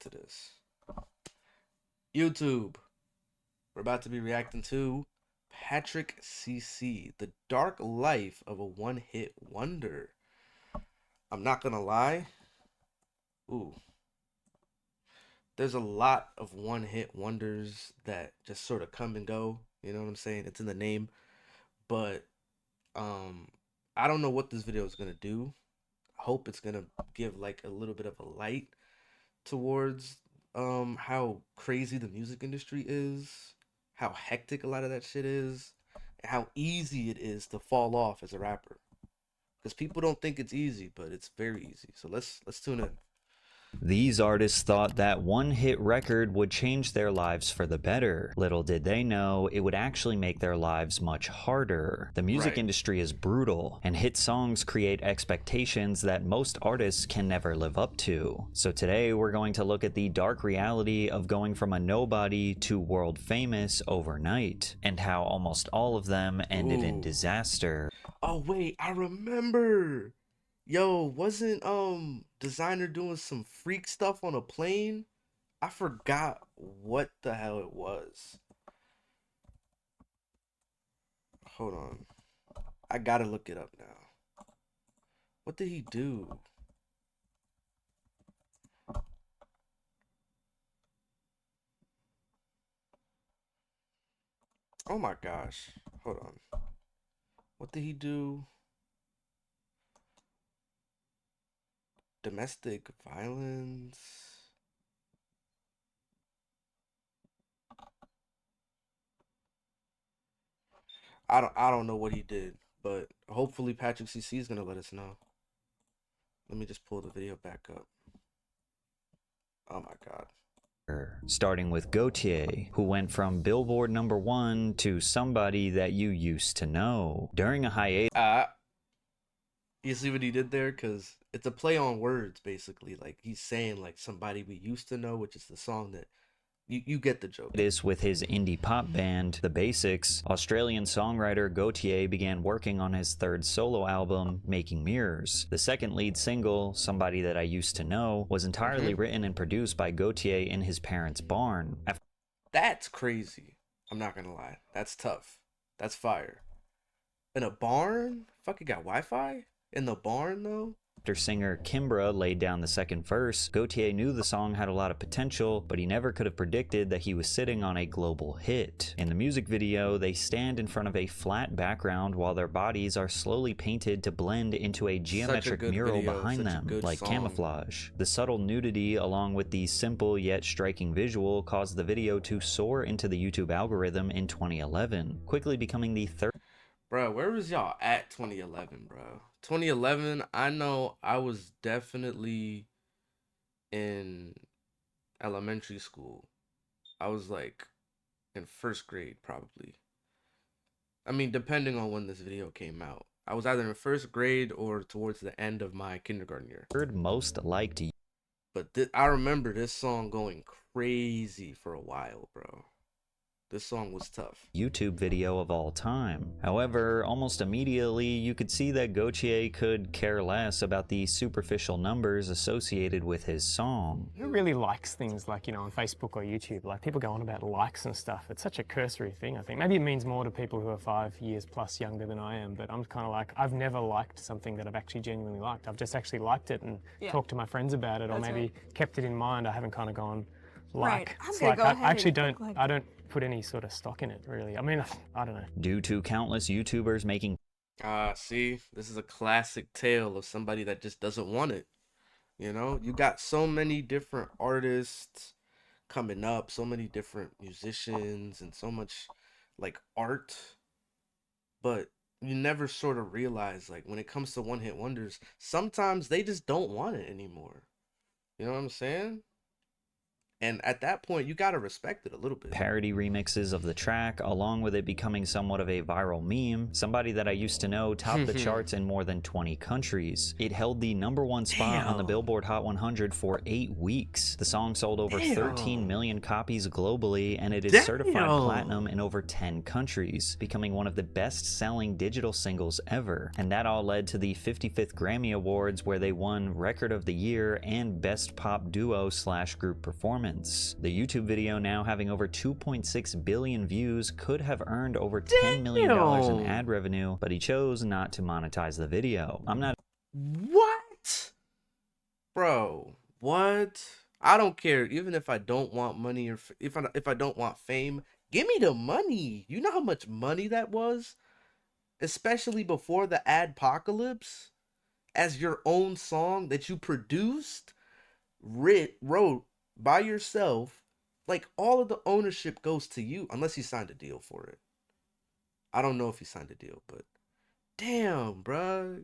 to this. YouTube. We're about to be reacting to Patrick CC, The Dark Life of a One-Hit Wonder. I'm not gonna lie. Ooh. There's a lot of one-hit wonders that just sort of come and go. You know what I'm saying? It's in the name. But um I don't know what this video is gonna do. I hope it's gonna give like a little bit of a light towards how crazy the music industry is, how hectic a lot of that shit is, and how easy it is to fall off as a rapper. Because people don't think it's easy, but it's very easy. So let's tune in. These artists thought that one-hit record would change their lives for the better. Little did they know it would actually make their lives much harder. The music industry is brutal, and hit songs create expectations that most artists can never live up to. So today we're going to look at the dark reality of going from a nobody to world famous overnight, and how almost all of them ended in disaster. Oh wait, I remember. Yo, wasn't designer doing some freak stuff on a plane? I forgot what the hell it was. Hold on. I gotta look it up now. What did he do? Oh my gosh. Hold on. What did he do? Domestic violence. I don't know what he did, but hopefully Patrick CC is gonna let us know. Let me just pull the video back up. Oh my god. Starting with Gotye, who went from Billboard #1 to somebody that you used to know. During a hiatus, You see what he did there? Because it's a play on words, basically. Like, he's saying, like, somebody we used to know, which is the song that you get the joke. With his indie pop band, The Basics, Australian songwriter Gotye began working on his third solo album, Making Mirrors. The second lead single, Somebody That I Used to Know, was entirely written and produced by Gotye in his parents' barn. That's crazy. I'm not gonna lie. That's tough. That's fire. In a barn? Fucking got Wi-Fi? In the barn, though? After singer Kimbra laid down the second verse, Gotye knew the song had a lot of potential, but he never could have predicted that he was sitting on a global hit. In the music video, they stand in front of a flat background while their bodies are slowly painted to blend into a geometric mural behind them, like camouflage. The subtle nudity, along with the simple yet striking visual, caused the video to soar into the YouTube algorithm in 2011, quickly becoming the third. Bro, where was y'all at 2011, bro? 2011, I know I was definitely in elementary school. I was like in first grade, probably. I mean, depending on when this video came out. I was either in first grade or towards the end of my kindergarten year. Third most liked. But I remember this song going crazy for a while, bro. This song was tough. YouTube video of all time. However, almost immediately you could see that Gotye could care less about the superficial numbers associated with his song. Who really likes things like, you know, on Facebook or YouTube? Like, people go on about likes and stuff. It's such a cursory thing, I think. Maybe it means more to people who are 5 years plus younger than I am, but I'm kind of like, I've never liked something that I've actually genuinely liked. I've just actually liked it and talked to my friends about it, or maybe kept it in mind. I haven't kind of gone like. It's like, I actually don't, I don't put any sort of stock in it, really. I mean, I don't know. Due to countless YouTubers making. See, this is a classic tale of somebody that just doesn't want it. You know, you got so many different artists coming up, so many different musicians, and so much like art, but you never sort of realize, like, when it comes to one-hit wonders, sometimes they just don't want it anymore. You know what I'm saying? And at that point, you gotta respect it a little bit. Parody remixes of the track, along with it becoming somewhat of a viral meme. Somebody that I used to know topped the charts in more than 20 countries. It held the #1 spot on the Billboard Hot 100 for 8 weeks. The song sold over 13 million copies globally, and it is certified platinum in over 10 countries, becoming one of the best-selling digital singles ever. And that all led to the 55th Grammy Awards, where they won Record of the Year and Best Pop Duo/Group Performance. The YouTube video, now having over 2.6 billion views, could have earned over $10 million in ad revenue, but he chose not to monetize the video. I'm not... What? Bro, what? I don't care. Even if I don't want money, or if I don't want fame, give me the money. You know how much money that was? Especially before the adpocalypse? As your own song that you produced, wrote by yourself, like all of the ownership goes to you, unless you signed a deal for it. I don't know if he signed a deal, but damn, bruh,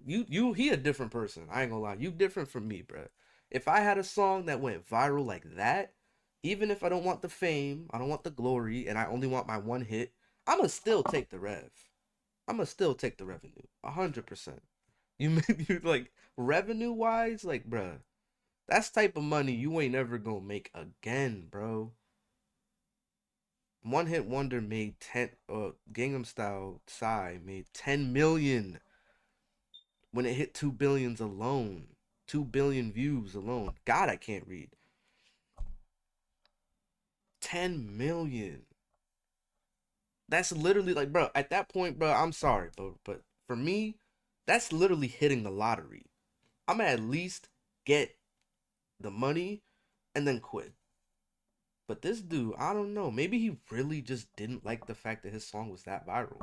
he a different person. I ain't gonna lie, you different from me, bruh. If I had a song that went viral like that, even if I don't want the fame, I don't want the glory, and I only want my one hit, I'ma still take the rev. I'ma still take the revenue, 100%. You like revenue wise, like, bruh. That's type of money you ain't ever gonna make again, bro. One Hit Wonder made Gangnam Style Psy made 10 million when it hit 2 billions alone. 2 billion views alone. God, I can't read. 10 million. That's literally like, bro, at that point, bro, I'm sorry, but for me, that's literally hitting the lottery. I'm gonna at least get the money and then quit. But this dude, I don't know, maybe he really just didn't like the fact that his song was that viral.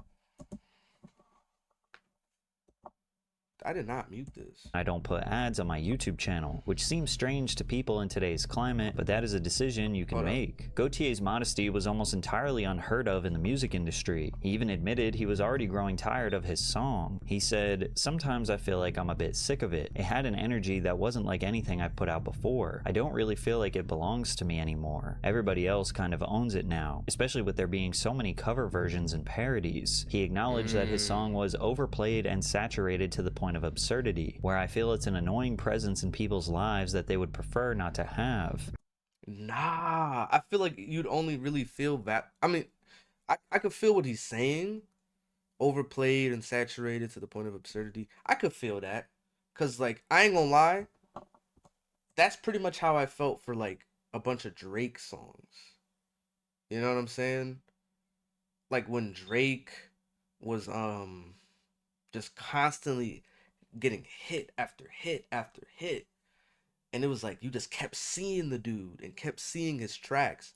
I did not mute this. I don't put ads on my YouTube channel, which seems strange to people in today's climate, but that is a decision you can make. Gaultier's modesty was almost entirely unheard of in the music industry. He even admitted he was already growing tired of his song. He said, "Sometimes I feel like I'm a bit sick of it. It had an energy that wasn't like anything I've put out before. I don't really feel like it belongs to me anymore. Everybody else kind of owns it now, especially with there being so many cover versions and parodies." He acknowledged that his song was overplayed and saturated to the point of absurdity, where I feel it's an annoying presence in people's lives that they would prefer not to have. Nah, I feel like you'd only really feel that. I mean, I could feel what he's saying. Overplayed and saturated to the point of absurdity. I could feel that. Because, like, I ain't gonna lie. That's pretty much how I felt for, like, a bunch of Drake songs. You know what I'm saying? Like, when Drake was, just constantly getting hit after hit after hit, and it was like you just kept seeing the dude and kept seeing his tracks.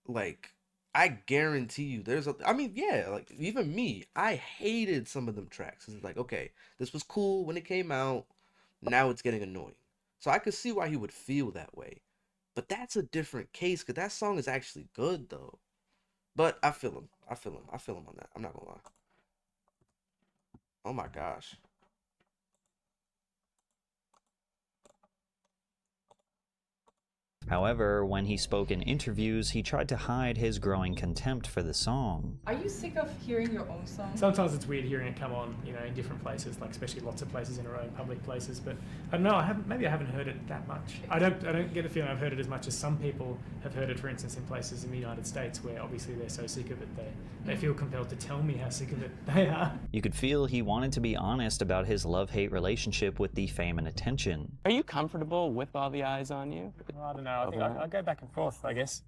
Like, I guarantee you I mean, yeah, like, even me, I hated some of them tracks. It's like, okay, this was cool when it came out, now it's getting annoying. So I could see why he would feel that way, but that's a different case, because that song is actually good though. But I feel him on that. I'm not gonna lie. Oh my gosh. However, when he spoke in interviews, he tried to hide his growing contempt for the song. Are you sick of hearing your own song? Sometimes it's weird hearing it come on, you know, in different places, like especially lots of places in a row, public places. But I don't know. Maybe I haven't heard it that much. I don't get the feeling I've heard it as much as some people have heard it. For instance, in places in the United States, where obviously they're so sick of it, they feel compelled to tell me how sick of it they are. You could feel he wanted to be honest about his love-hate relationship with the fame and attention. Are you comfortable with all the eyes on you? I don't know. I think I go back and forth, I guess.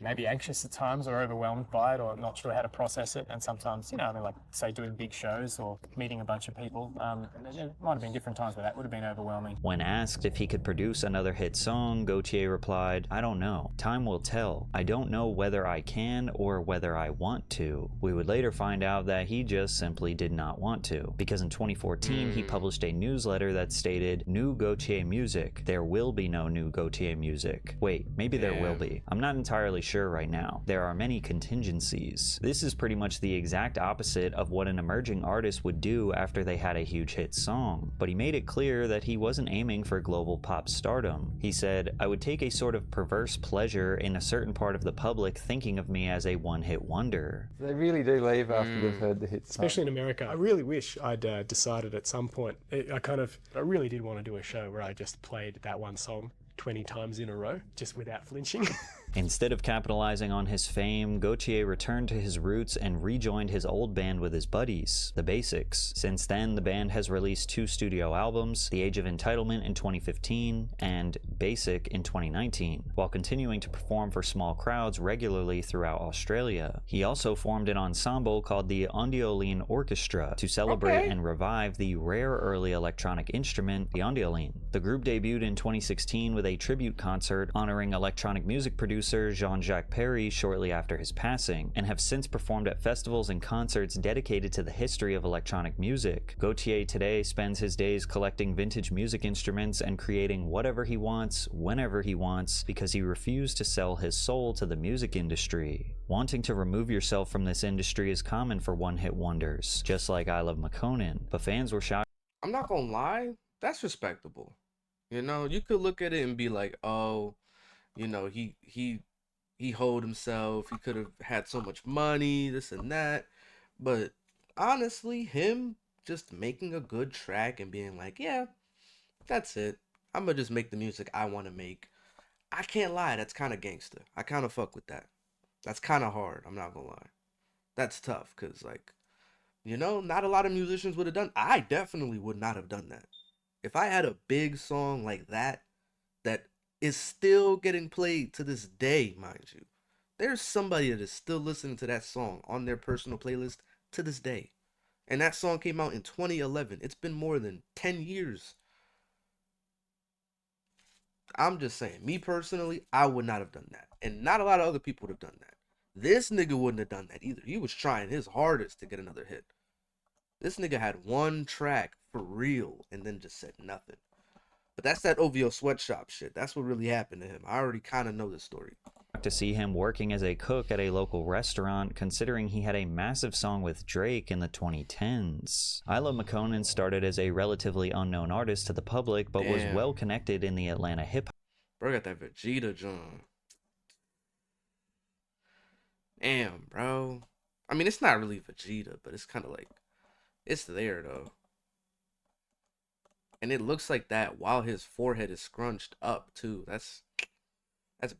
Maybe anxious at times, or overwhelmed by it, or not sure how to process it. And sometimes, you know, I mean, like, say, doing big shows or meeting a bunch of people, there might have been different times where that would have been overwhelming. When asked if he could produce another hit song, Gaultier replied, "I don't know. Time will tell. I don't know whether I can or whether I want to." We would later find out that he just simply did not want to, because in 2014 he published a newsletter that stated, "New Gaultier music. There will be no new Gaultier music." Wait, maybe there will be. I'm not entirely entirely sure right now. There are many contingencies. This is pretty much the exact opposite of what an emerging artist would do after they had a huge hit song, but he made it clear that he wasn't aiming for global pop stardom. He said, "I would take a sort of perverse pleasure in a certain part of the public thinking of me as a one-hit wonder." They really do leave after they've heard the hit song. Especially in America. I really wish I'd decided at some point, I really did want to do a show where I just played that one song 20 times in a row, just without flinching. Instead of capitalizing on his fame, Gaultier returned to his roots and rejoined his old band with his buddies, The Basics. Since then, the band has released 2 studio albums, The Age of Entitlement in 2015 and Basic in 2019, while continuing to perform for small crowds regularly throughout Australia. He also formed an ensemble called the Ondioline Orchestra to celebrate and revive the rare early electronic instrument, the ondioline. The group debuted in 2016 with a tribute concert honoring electronic music producer Jean-Jacques Perry shortly after his passing, and have since performed at festivals and concerts dedicated to the history of electronic music. Gaultier today spends his days collecting vintage music instruments and creating whatever he wants, whenever he wants, because he refused to sell his soul to the music industry. Wanting to remove yourself from this industry is common for one-hit wonders, just like I Love Makonnen, but fans were shocked. I'm not gonna lie, that's respectable. You know, you could look at it and be like, oh, you know, he hold himself, he could have had so much money, this and that. But honestly, him just making a good track and being like, yeah, that's it. I'm gonna just make the music I want to make. I can't lie, that's kind of gangster. I kind of fuck with that. That's kind of hard, I'm not gonna lie. That's tough, because, like, you know, not a lot of musicians would have done. I definitely would not have done that. If I had a big song like that, that is still getting played to this day, mind you. There's somebody that is still listening to that song on their personal playlist to this day. And that song came out in 2011. It's been more than 10 years. I'm just saying, me personally, I would not have done that. And not a lot of other people would have done that. This nigga wouldn't have done that either. He was trying his hardest to get another hit. This nigga had one track for real and then just said nothing. But that's that OVO sweatshop shit. That's what really happened to him. I already kind of know the story. To see him working as a cook at a local restaurant, considering he had a massive song with Drake in the 2010s. I Love Makonnen started as a relatively unknown artist to the public, but was well connected in the Atlanta hip-hop. Bro got that Vegeta John. Damn, bro. I mean, it's not really Vegeta, but it's kind of like, it's there though. And it looks like that while his forehead is scrunched up too. That's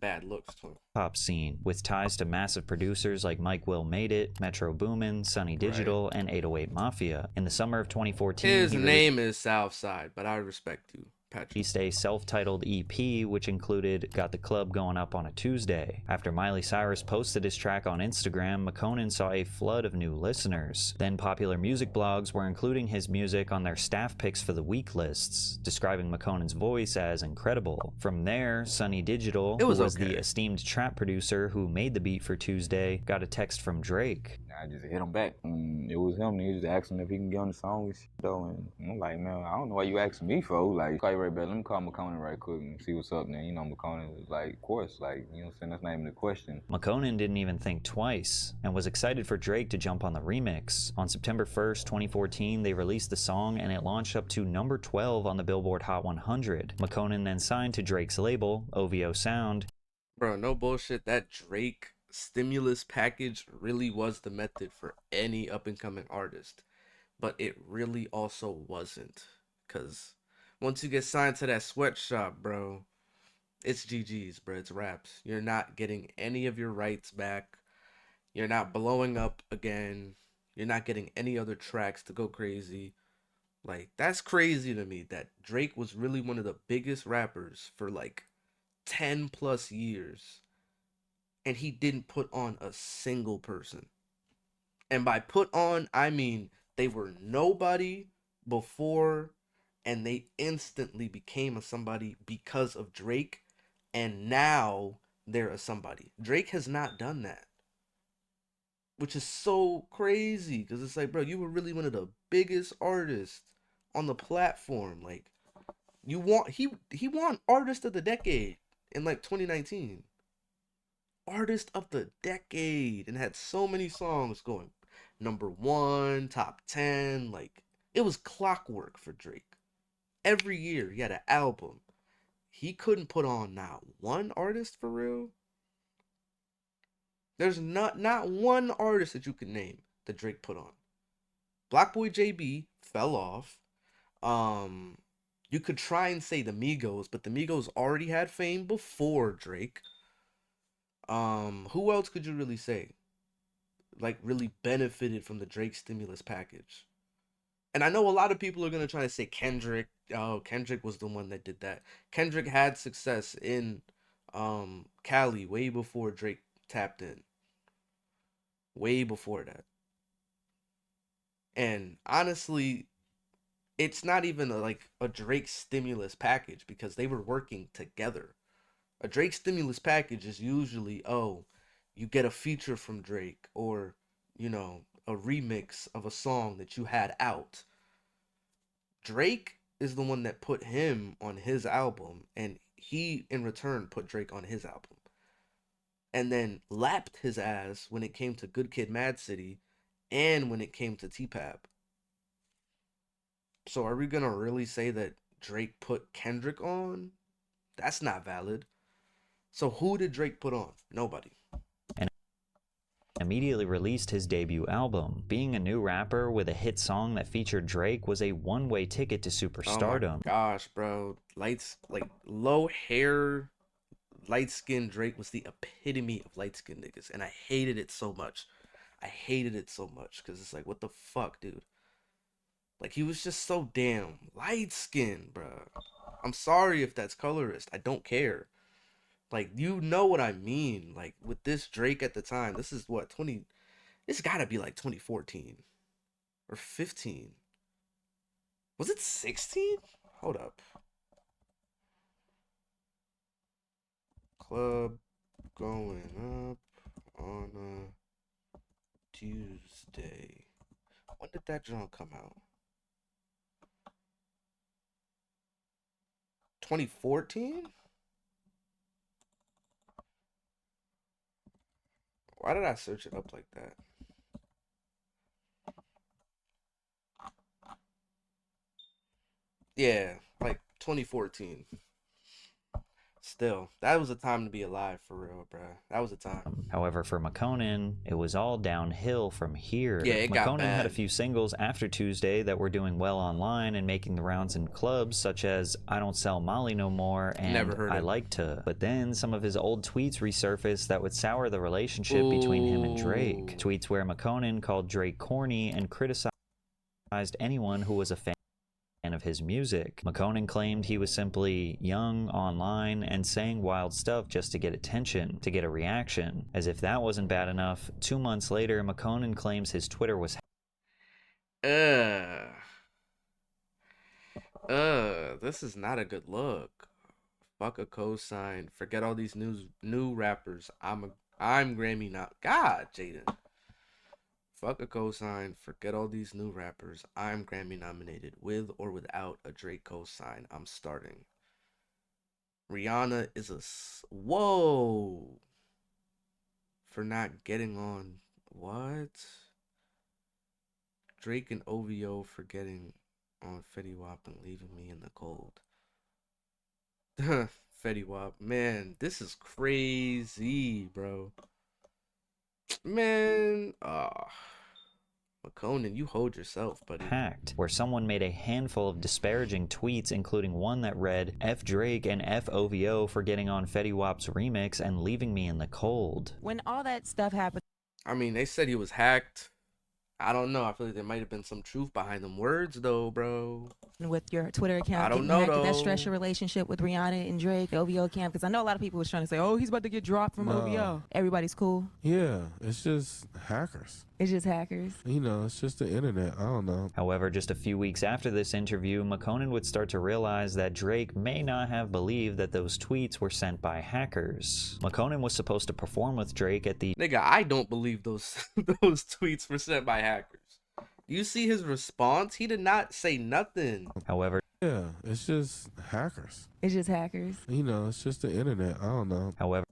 bad looks too. Pop scene, with ties to massive producers like Mike Will Made It, Metro Boomin, Sunny Digital, and 808 Mafia. In the summer of 2014, his name is Southside, but I respect you, Patrick. Released a self-titled EP, which included Got the Club Going Up on a Tuesday. After Miley Cyrus posted his track on Instagram, Makonnen saw a flood of new listeners. Then popular music blogs were including his music on their staff picks for the week lists, describing Makonnen's voice as incredible. From there, Sunny Digital, who was the esteemed trap producer who made the beat for Tuesday, got a text from Drake. I just hit him back. It was him. He just asked him if he can get on the song and shit, though. And I'm like, man, I don't know why you asking me for. Like, call you right back. Let me call Makonnen right quick and see what's up. Then, you know, Makonnen was like, of course, like, you know what I'm saying? That's not even the question. Makonnen didn't even think twice and was excited for Drake to jump on the remix. On September 1st, 2014, they released the song and it launched up to number 12 on the Billboard Hot 100. Makonnen then signed to Drake's label, OVO Sound. Bro, no bullshit. That Drake stimulus package really was the method for any up-and-coming artist, but it really also wasn't, because once you get signed to that sweatshop, bro, it's GG's, bro. It's raps. You're not getting any of your rights back. You're not blowing up again. You're not getting any other tracks to go crazy. Like, that's crazy to me that Drake was really one of the biggest rappers for like 10 plus years, and he didn't put on a single person. And by put on, I mean they were nobody before, and they instantly became a somebody because of Drake, and now they're a somebody. Drake has not done that, which is so crazy, because it's like, bro, you were really one of the biggest artists on the platform. Like, he won Artist of the Decade in like 2019. artist of the decade and had so many songs going #1, top 10. Like, it was clockwork for Drake. Every year he had an album. He couldn't put on not one artist for real. There's not one artist that you can name that Drake put on. Blackboy JB fell off. You could try and say the Migos, but the Migos already had fame before Drake. Who else could you really say like really benefited from the Drake stimulus package? And I know a lot of people are gonna try to say Kendrick. Oh, Kendrick was the one that did that. Kendrick had success in Cali way before Drake tapped in. Way before that. And honestly, it's not even a Drake stimulus package because they were working together. A Drake stimulus package is usually, oh, you get a feature from Drake or, a remix of a song that you had out. Drake is the one that put him on his album, and he in return put Drake on his album. And then lapped his ass when it came to Good Kid, Mad City and when it came to T-Pap. So are we going to really say that Drake put Kendrick on? That's not valid. So who did Drake put on? Nobody. Immediately released his debut album. Being a new rapper with a hit song that featured Drake was a one-way ticket to superstardom. Oh my gosh, bro. Low hair, light-skinned Drake was the epitome of light-skinned niggas. And I hated it so much. Because it's like, what the fuck, dude? Like, he was just so damn light-skinned, bro. I'm sorry if that's colorist. I don't care. Like, you know what I mean. Like, with this Drake at the time, this is what, it's gotta be like 2014. Or 15. Was it 16? Hold up. Club going up on a Tuesday. When did that joint come out? 2014? Why did I search it up like that? Yeah, like 2014. Still, that was a time to be alive for real, bruh. That was a time. However, for McConan, it was all downhill from here. Yeah, it got McConan had a bad. few singles after Tuesday that were doing well online and making the rounds in clubs, such as I Don't Sell Molly No More and Never heard I it. Like To. But then some of his old tweets resurfaced that would sour the relationship between him and Drake. Tweets where McConan called Drake corny and criticized anyone who was a fan of his music. McConan claimed he was simply young online and saying wild stuff just to get attention, to get a reaction. As if that wasn't bad enough, 2 months later, McConan claims his Twitter was This is not a good look. Fuck a cosign. Forget all these new rappers. I'm Grammy not. God, Jaden. Fuck a cosign. Forget all these new rappers. I'm Grammy nominated with or without a Drake cosign. I'm starting. Rihanna is whoa. For not getting on. What? Drake and OVO for getting on Fetty Wap and leaving me in the cold. Fetty Wap. Man, this is crazy, bro. Man, McConan, you hold yourself, buddy. hacked, where someone made a handful of disparaging tweets, including one that read, F Drake and F OVO for getting on Fetty Wap's remix and leaving me in the cold. When all that stuff happened, I mean, they said he was hacked. I don't know. I feel like there might have been some truth behind them words, though, bro. with your Twitter account, I don't getting know, hacked, did that though. stress your relationship with Rihanna and Drake, the OVO camp? Because I know a lot of people was trying to say, oh, he's about to get dropped from OVO. Everybody's cool. Yeah, it's just hackers. It's just hackers. You know, it's just the internet. I don't know. However, just a few weeks after this interview, McConan would start to realize that Drake may not have believed that those tweets were sent by hackers. McConan was supposed to perform with Drake at the Nigga, I don't believe those those tweets were sent by hackers. You see his response? He did not say nothing. However, Yeah, it's just hackers. It's just hackers. You know, it's just the internet. I don't know. However,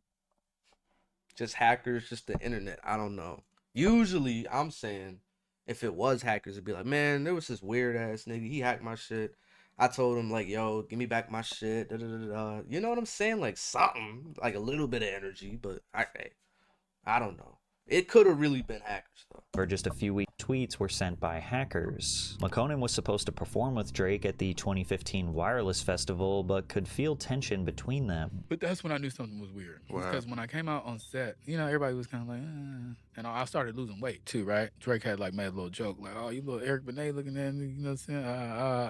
just hackers, just the internet. I don't know. Usually, I'm saying if it was hackers, it'd be like, man, there was this weird ass nigga. He hacked my shit. I told him like, yo, give me back my shit. Da, da, da, da. You know what I'm saying? Like something, like a little bit of energy. But I don't know. It could have really been hackers though. For just a few weeks, tweets were sent by hackers. McConan was supposed to perform with Drake at the 2015 Wireless Festival, but could feel tension between them. But that's when I knew something was weird. Wow. Because when I came out on set, you know, everybody was kind of like, and I started losing weight too, right? Drake had like made a little joke, like, oh, you little Eric Benet looking at me, you know what I'm saying?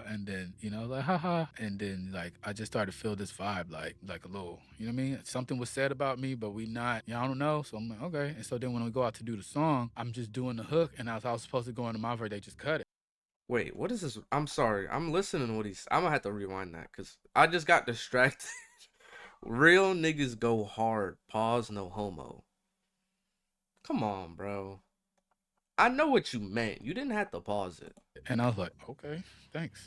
And then, you know, like, haha. And then, like, I just started to feel this vibe, like a little, you know what I mean? Something was said about me, but we not, I don't know. So I'm like, okay. And so then when we go out to do the song, I'm just doing the hook, and as I was supposed to go into my verse, they just cut it. Wait, what is this? I'm sorry. I'm listening to what I'm gonna have to rewind that because I just got distracted. Real niggas go hard. Pause, no homo. Come on, bro. I know what you meant. You didn't have to pause it. And I was like, okay, thanks.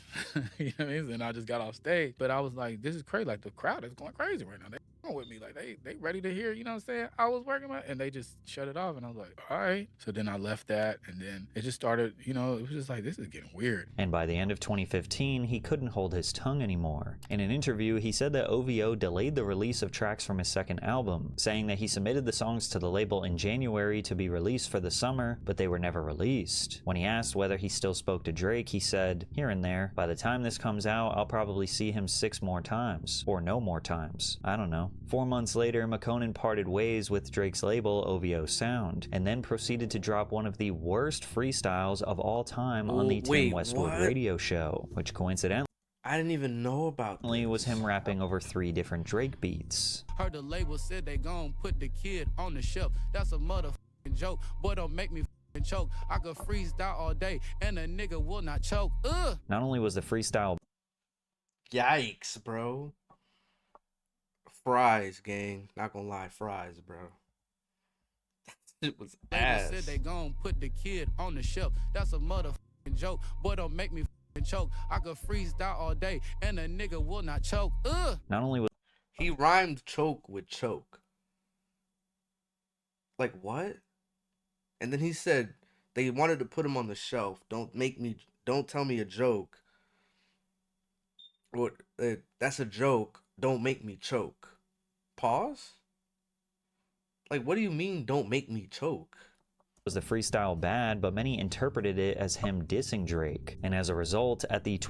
You know what I mean? And I just got off stage. But I was like, this is crazy. Like, the crowd is going crazy right now. They going with me. Like, they ready to hear, you know what I'm saying? I was working on it, and they just shut it off. And I was like, all right. So then I left that, and then it just started, you know, it was just like, this is getting weird. And by the end of 2015, he couldn't hold his tongue anymore. In an interview, he said that OVO delayed the release of tracks from his second album, saying that he submitted the songs to the label in January to be released for the summer, but they were never released. When he asked whether he still spoke to Drake, he said, here and there, by the time this comes out, I'll probably see him 6 more times. Or no more times. I don't know. 4 months later, McConan parted ways with Drake's label, OVO Sound, and then proceeded to drop one of the worst freestyles of all time on the Tim Westwood radio show, which coincidentally I didn't even know about this. Was him rapping over 3 different Drake beats. Heard the label said they gon' put the kid on the shelf. That's a motherfucking joke. Boy, don't make me choke. I could freestyle all day and a nigga will not choke. Not only was the freestyle yikes, bro. Fries, gang. Not gonna lie, fries, bro. It was ass. Said they gon' put the kid on the shelf. That's a motherfucking joke. Boy, don't make me choke. I could freestyle all day and a nigga will not choke. Not only was he rhymed choke with choke. Like what? And then he said they wanted to put him on the shelf. Don't tell me a joke. What? That's a joke. Don't make me choke. Pause? Like, what do you mean, don't make me choke? Was the freestyle bad, but many interpreted it as him dissing Drake. And as a result, at the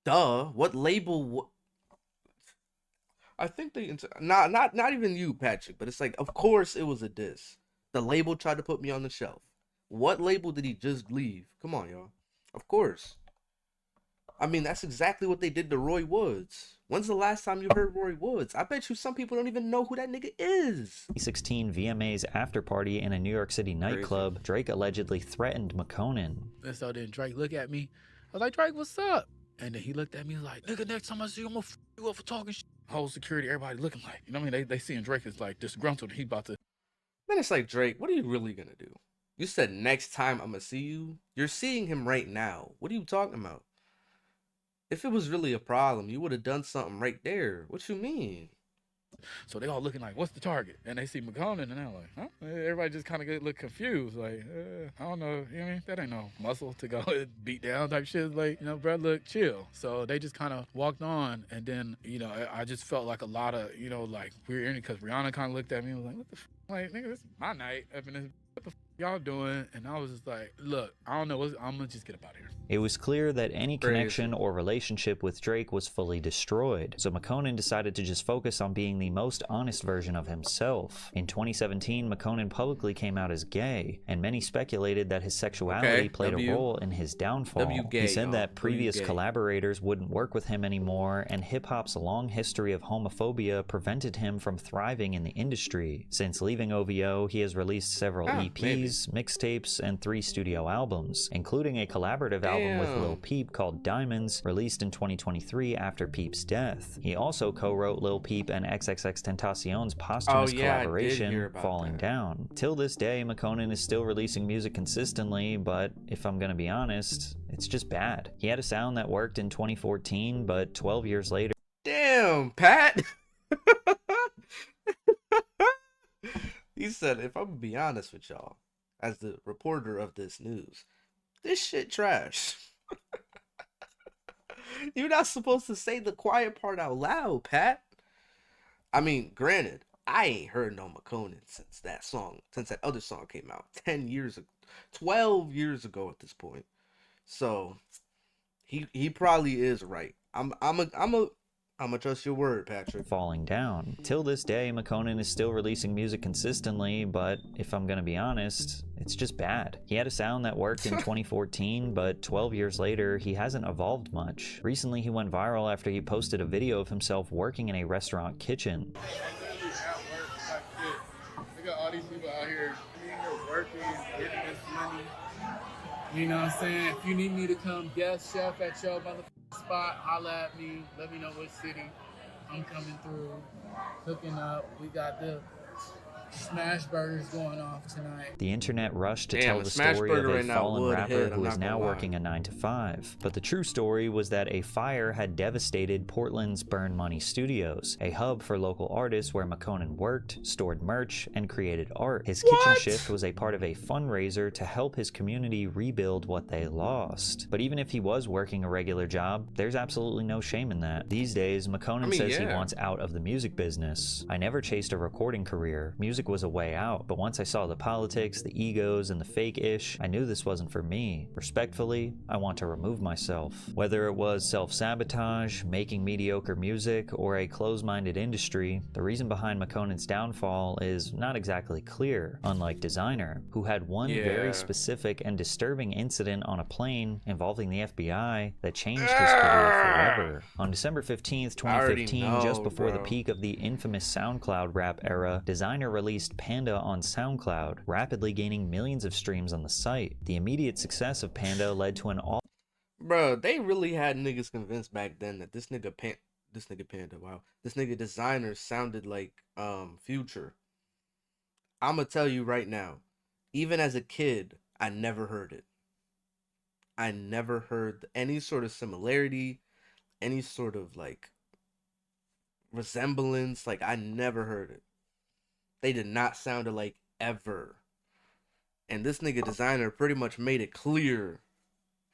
Duh, what label? I think they... Not even you, Patrick, but it's like, of course it was a diss. The label tried to put me on the shelf. What label did he just leave? Come on, y'all. Of course. I mean, that's exactly what they did to Roy Woods. When's the last time you heard Roy Woods? I bet you some people don't even know who that nigga is. 2016 VMA's after party in a New York City nightclub, Drake allegedly threatened McConan. And so then Drake looked at me. I was like, Drake, what's up? And then he looked at me like, nigga, next time I see you, I'm gonna f you up for talking shit. Whole security, everybody looking like, you know what I mean? They seeing Drake is like disgruntled. He about to... Man, it's like, Drake, what are you really gonna do? You said next time I'm gonna see you. You're seeing him right now. What are you talking about? If it was really a problem, you would have done something right there. What you mean? So they all looking like, what's the target? And they see McConan, and they're like, huh? Everybody just kind of look confused. Like, I don't know. You know what I mean? That ain't no muscle to go and beat down type shit. Like, you know, bro, look, chill. So they just kind of walked on. And then, you know, I just felt like a lot of, you know, like weird energy because Rihanna kind of looked at me and was like, what the f? Like, nigga, this is my night up in this. What the f y'all doing? And I was just like, look, I don't know. I'm going to just get up out of here. It was clear that any connection or relationship with Drake was fully destroyed, so McConan decided to just focus on being the most honest version of himself. In 2017, McConan publicly came out as gay, and many speculated that his sexuality played a role in his downfall. He said that previous collaborators wouldn't work with him anymore, and hip-hop's long history of homophobia prevented him from thriving in the industry. Since leaving OVO, he has released several EPs, mixtapes, and 3 studio albums, including a collaborative album with Lil Peep called Diamonds, released in 2023 after Peep's death. He also co-wrote Lil Peep and XXXTentacion's posthumous collaboration, Falling Down. Till this day, McConan is still releasing music consistently, but if I'm gonna be honest, it's just bad. He had a sound that worked in 2014, but 12 years later... He said, if I'm gonna be honest with y'all, as the reporter of this news, this shit trash. You're not supposed to say the quiet part out loud, Pat. I mean, granted, I ain't heard no McConan since that other song came out 10 years ago, 12 years ago at this point. So he probably is right. I'm a trust your word, Patrick. Falling down. Till this day, McConan is still releasing music consistently, but if I'm gonna be honest, it's just bad. He had a sound that worked in 2014, but 12 years later, he hasn't evolved much. Recently, he went viral after he posted a video of himself working in a restaurant kitchen. We got all these people out here working, getting this money. You know what I'm saying? If you need me to come guest chef at your motherfucking spot, holla at me. Let me know which city I'm coming through, cooking up. We got the smash burgers going off tonight. The internet rushed to Damn, tell a the smash story of burger a right now fallen would rapper hit, I'm who is not now gonna lie. working a 9-to-5. But the true story was that a fire had devastated Portland's Burn Money Studios, a hub for local artists where McConan worked, stored merch, and created art. His kitchen shift was a part of a fundraiser to help his community rebuild what they lost. But even if he was working a regular job, there's absolutely no shame in that. These days, McConan says he wants out of the music business. I never chased a recording career. Music was a way out. But once I saw the politics, the egos, and the fake-ish, I knew this wasn't for me. Respectfully, I want to remove myself. Whether it was self-sabotage, making mediocre music, or a closed-minded industry, the reason behind McConan's downfall is not exactly clear, unlike Designer, who had one very specific and disturbing incident on a plane involving the FBI that changed his career forever. On December 15th, 2015, just before the peak of the infamous SoundCloud rap era, Designer released Panda on SoundCloud, rapidly gaining millions of streams on the site. The immediate success of Panda led to an Bro, they really had niggas convinced back then that this nigga Panda, wow, this nigga Designer sounded like Future. I'ma tell you right now, even as a kid, I never heard it. I never heard any sort of similarity, any sort of like resemblance. Like, I never heard it. They did not sound alike ever. And this nigga Designer pretty much made it clear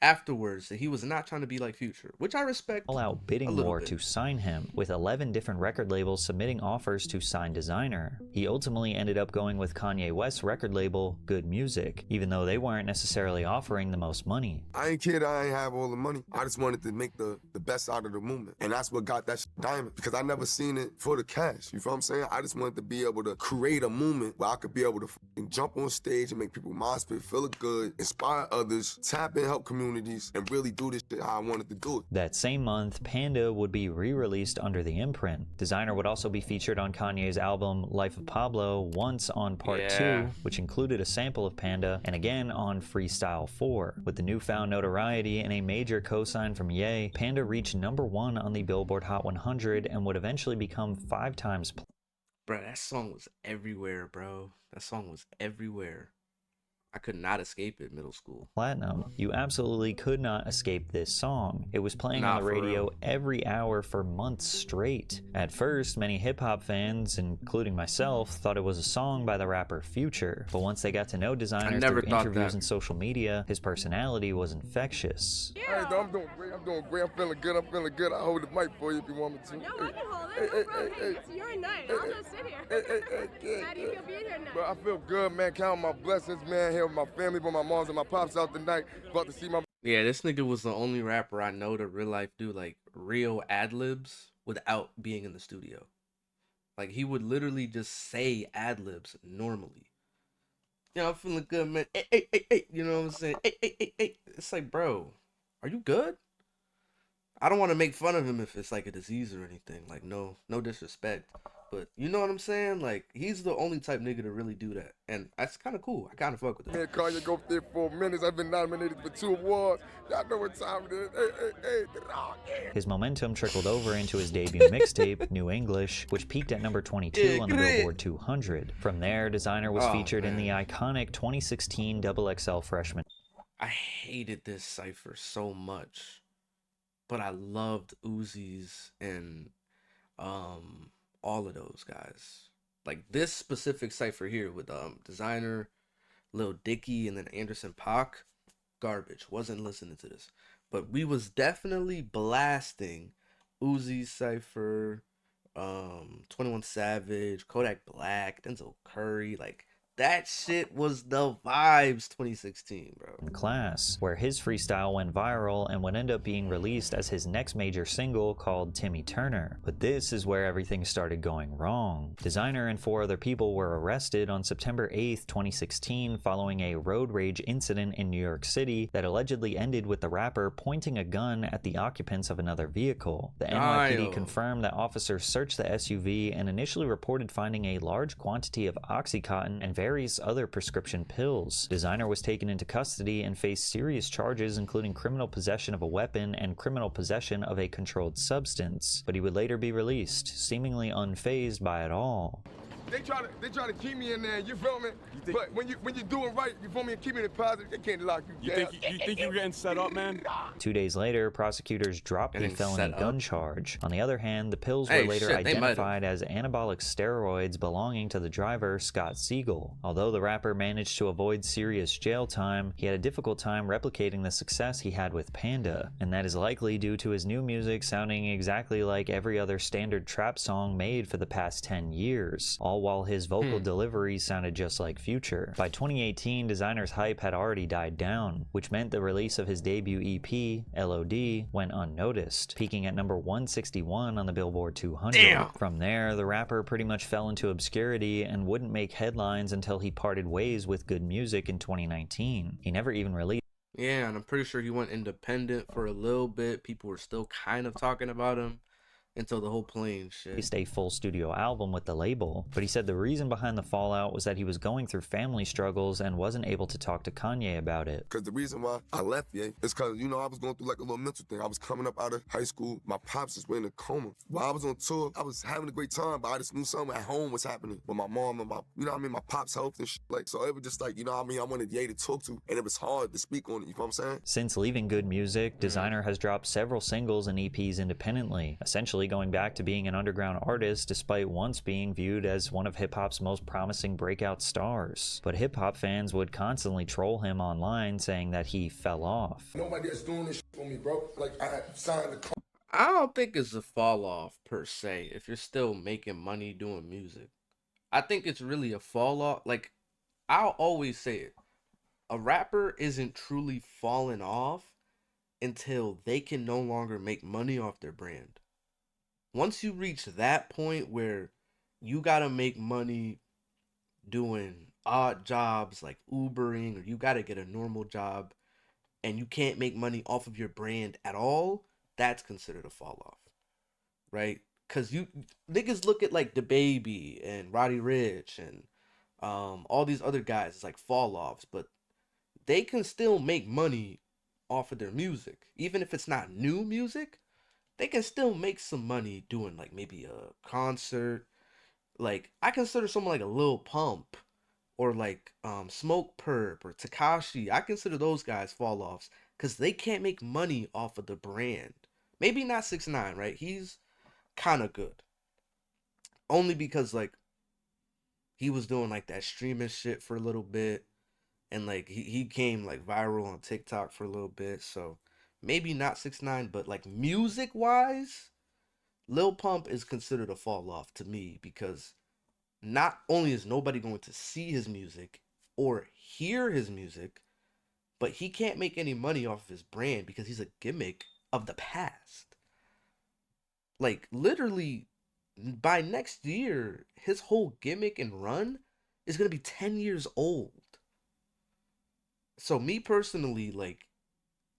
afterwards that he was not trying to be like Future, which I respect. All-out bidding war to sign him, with 11 different record labels submitting offers to sign Designer. He ultimately ended up going with Kanye West's record label, Good Music, even though they weren't necessarily offering the most money. I ain't kid, I ain't have all the money. I just wanted to make the best out of the movement. And that's what got that diamond, because I never seen it for the cash. You feel what I'm saying? I just wanted to be able to create a movement where I could be able to jump on stage and make people mosh pit, feel good, inspire others, tap in, help communities, and really do this shit how I wanted to do it. That same month, Panda would be re-released under the imprint. Designer would also be featured on Kanye's album Life of Pablo once on Part 2, which included a sample of Panda, and again on Freestyle 4. With the newfound notoriety and a major cosign from Ye, Panda reached #1 on the Billboard Hot 100 and would eventually become 5 times. Bro, that song was everywhere, bro. That song was everywhere. I could not escape it middle school. Platinum. You absolutely could not escape this song. It was playing on the radio every hour for months straight. At first, many hip-hop fans, including myself, thought it was a song by the rapper Future. But once they got to know Designer through interviews and social media, his personality was infectious. Hey, I'm doing great. I'm feeling good. I'll hold the mic for you if you want me to. No, I can hold it. It's your night. I'll just sit here. How do you feel being here now? But I feel good, man. Count my blessings, man. Here with my family, but my moms and my pops out tonight. About to see my... Yeah, this nigga was the only rapper I know to real life do like real ad-libs without being in the studio. Like, he would literally just say ad-libs normally. You know, I'm feeling good, man. Hey. You know what I'm saying? Hey. It's like, bro, are you good? I don't want to make fun of him if it's like a disease or anything. Like, no disrespect. But you know what I'm saying? Like, he's the only type nigga to really do that. And that's kind of cool. I kind of fuck with it. Man, Kanye go there for minutes. I've been nominated for 2 awards. Y'all know what time it is. Hey, get it on. His momentum trickled over into his debut mixtape, New English, which peaked at number 22 on the Billboard 200. From there, Designer was featured in the iconic 2016 XXL Freshman. I hated this cypher so much. But I loved Uzi's and all of those guys. Like this specific cipher here with Designer, Lil Dicky, and then Anderson .Paak, garbage. Wasn't listening to this. But we was definitely blasting Uzi cipher, 21 Savage, Kodak Black, Denzel Curry, like that shit was the vibes 2016, bro. In Class, where his freestyle went viral and would end up being released as his next major single called Timmy Turner. But this is where everything started going wrong. Designer and 4 other people were arrested on September 8th, 2016 following a road rage incident in New York City that allegedly ended with the rapper pointing a gun at the occupants of another vehicle. The NYPD confirmed that officers searched the SUV and initially reported finding a large quantity of Oxycontin and various other prescription pills. Designer was taken into custody and faced serious charges including criminal possession of a weapon and criminal possession of a controlled substance, but he would later be released, seemingly unfazed by it all. They try to keep me in there, you feel me? But when you're doing right, you feel me, and keeping it positive, they can't lock you down. You think you're getting set up, man? 2 days later, prosecutors dropped the felony gun charge. On the other hand, the pills were later identified as anabolic steroids belonging to the driver, Scott Siegel. Although the rapper managed to avoid serious jail time, he had a difficult time replicating the success he had with Panda, and that is likely due to his new music sounding exactly like every other standard trap song made for the past 10 years, all while his vocal delivery sounded just like Future. By 2018, Designer's hype had already died down, which meant the release of his debut EP, LOD, went unnoticed, peaking at number 161 on the Billboard 200. Damn. From there, the rapper pretty much fell into obscurity and wouldn't make headlines until he parted ways with Good Music in 2019. He never even released. Yeah, and I'm pretty sure he went independent for a little bit. People were still kind of talking about him until the whole plane shit. Released a full studio album with the label, but he said the reason behind the fallout was that he was going through family struggles and wasn't able to talk to Kanye about it. Because the reason why I left, is because, you know, I was going through like a little mental thing. I was coming up out of high school. My pops just went in a coma. While I was on tour, I was having a great time, but I just knew something at home was happening with my mom and my, you know what I mean, my pop's health and shit. Like, so it was just like, you know what I mean, I wanted Ye to talk to, and it was hard to speak on it, you know what I'm saying? Since leaving Good Music, Designer has dropped several singles and EPs independently, essentially going back to being an underground artist despite once being viewed as one of hip-hop's most promising breakout stars. But hip-hop fans would constantly troll him online saying that he fell off. Nobody that's doing this shit for me, bro. Like, I signed the I don't think it's a fall off per se if you're still making money doing music. I think it's really a fall off. Like, I'll always say it. A rapper isn't truly falling off until they can no longer make money off their brand. Once you reach that point where you gotta make money doing odd jobs like Ubering, or you gotta get a normal job and you can't make money off of your brand at all, that's considered a fall off, right? Because you niggas look at like DaBaby and Roddy Ricch and all these other guys as like fall offs, but they can still make money off of their music. Even if it's not new music, they can still make some money doing like maybe a concert. Like, I consider someone like a Lil Pump or like Smoke Perp or Tekashi. I consider those guys fall offs because they can't make money off of the brand. Maybe not 6ix9ine, right? He's kind of good. Only because like he was doing like that streaming shit for a little bit. And like he came like viral on TikTok for a little bit. So maybe not 6ix9ine, but like music wise, Lil Pump is considered a fall off to me because not only is nobody going to see his music or hear his music, but he can't make any money off of his brand because he's a gimmick of the past. Like literally by next year, his whole gimmick and run is going to be 10 years old. So me personally, like,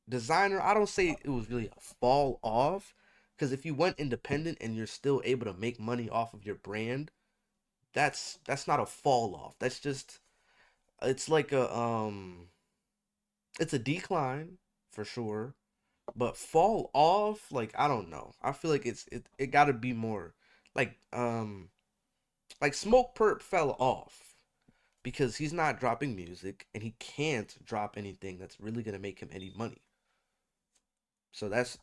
Designer, I don't say it was really a fall off, because if you went independent and you're still able to make money off of your brand, that's not a fall off. That's just, it's like a it's a decline for sure, but fall off, like, I don't know. I feel like it got to be more like Smoke Perp fell off because he's not dropping music and he can't drop anything that's really gonna make him any money. So that's